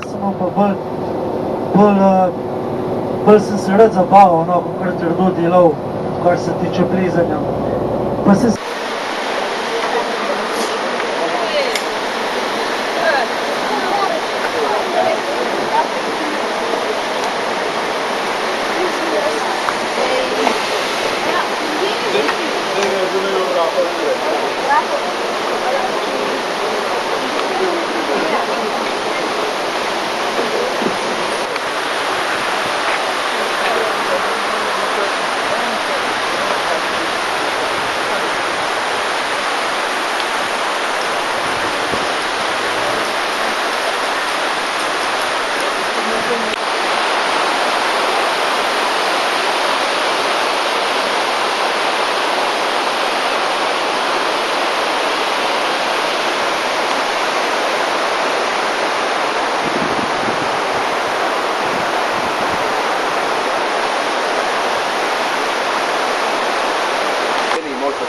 Smo pa bolj sem se rad zabaval, no, kar trdo delal, kar se tiče plezanja. Pa se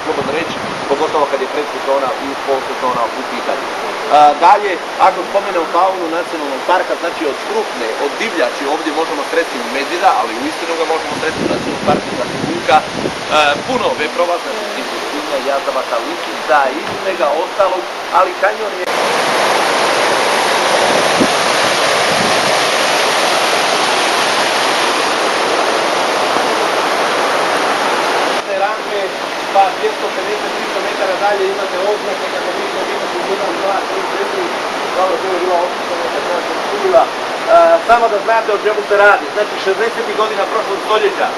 slobodno reći, pogotovo kad je predsezona i polsezona u pitanju. Dalje, ako spomenemo faunu nacionalnog parka, znači od krupne, od divljači ovdje možemo sresti medvjeda, ali u istinu ga možemo sresti u nacionalnom parku, znači vuka, puno veprova, znači svinja, jazavaca, ličica i svega ostalog, ali kanjon je... Pa 250-300 metara dalje imate oznake kako vidite imate 1, 2, 3, 4, dobro to je bila opisana neka naša studila. Samo da znate o čemu se radi, znači 60. godina prošlog stoljeća.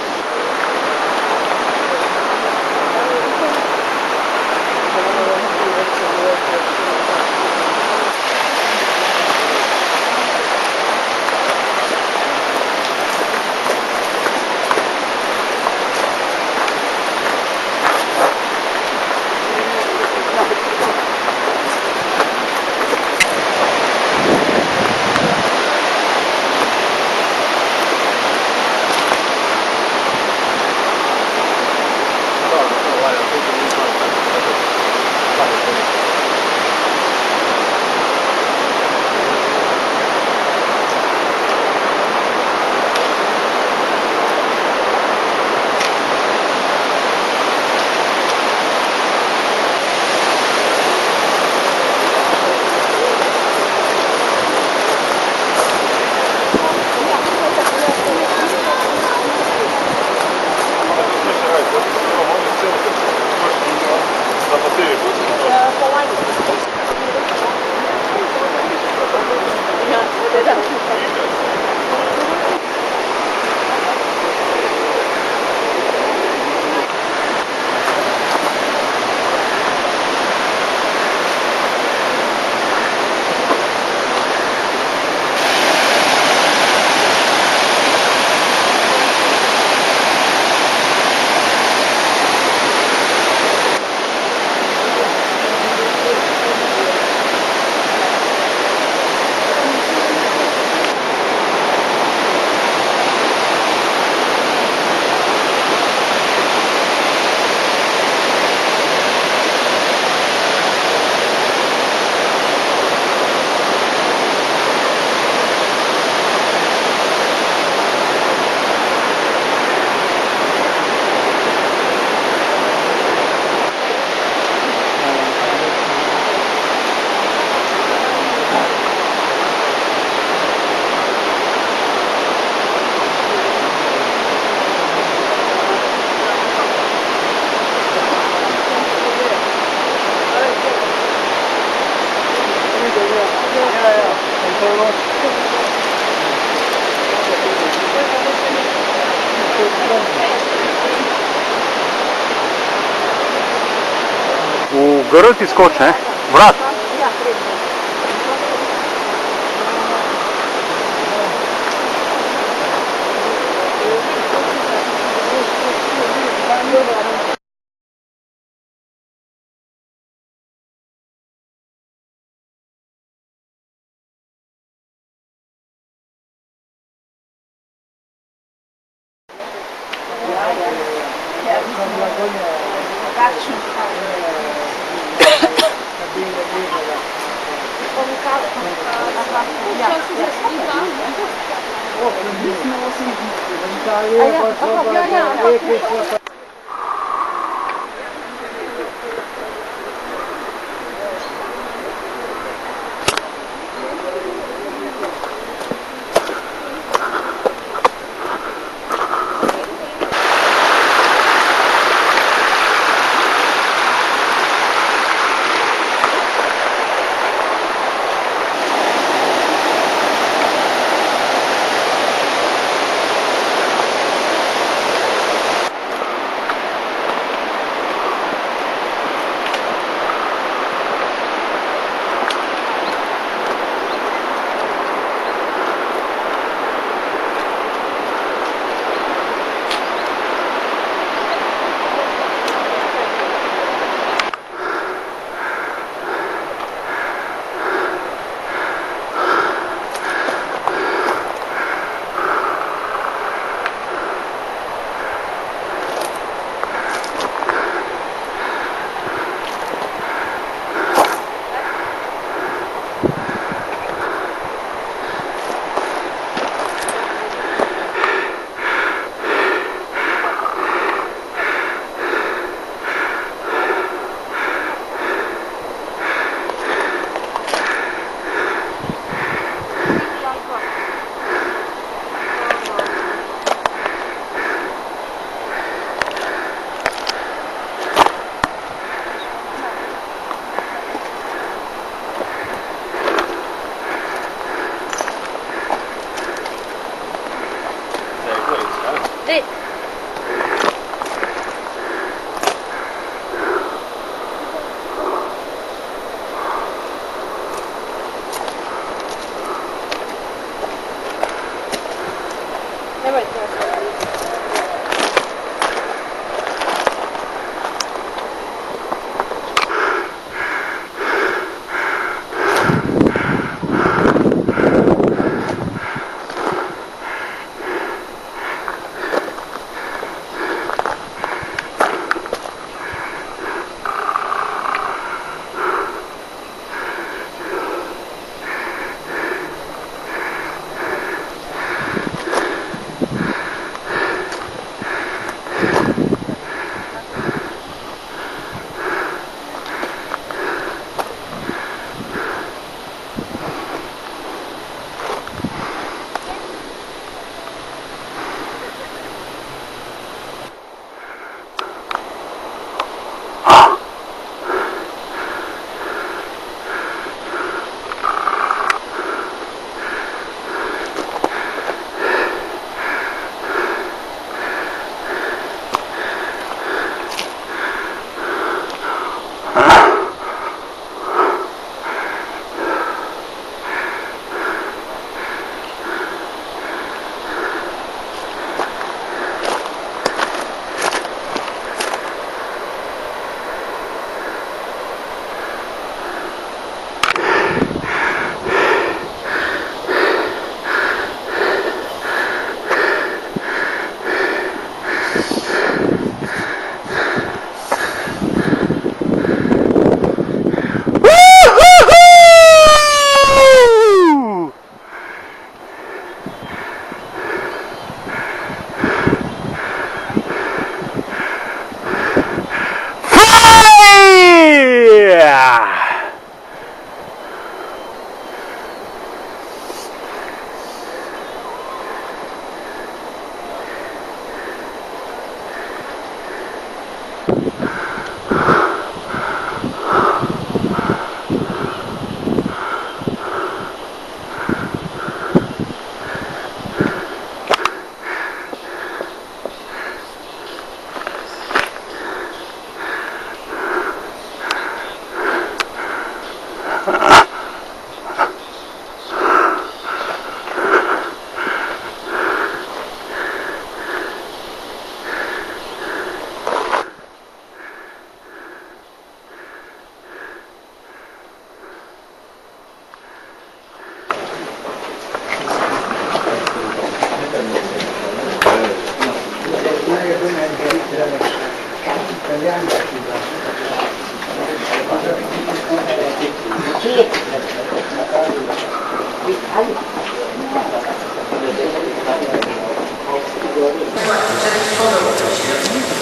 U grl ti skoče, vrat. Kakšno? Cabine,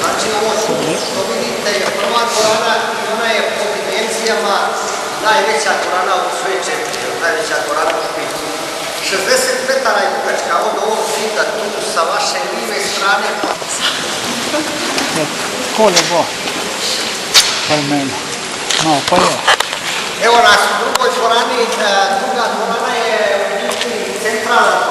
Znači ovo što vidite je prva dvorana i ona je po dimenzijama najveća dvorana u sve Čepče, najveća dvorana u Špicu. 60 metara je dugačka od ovog zida tu sa vaše lijeve strane. Kole bo, almeno, no pa je. Evo nas u drugoj dvorani, druga dvorana je u biti centralna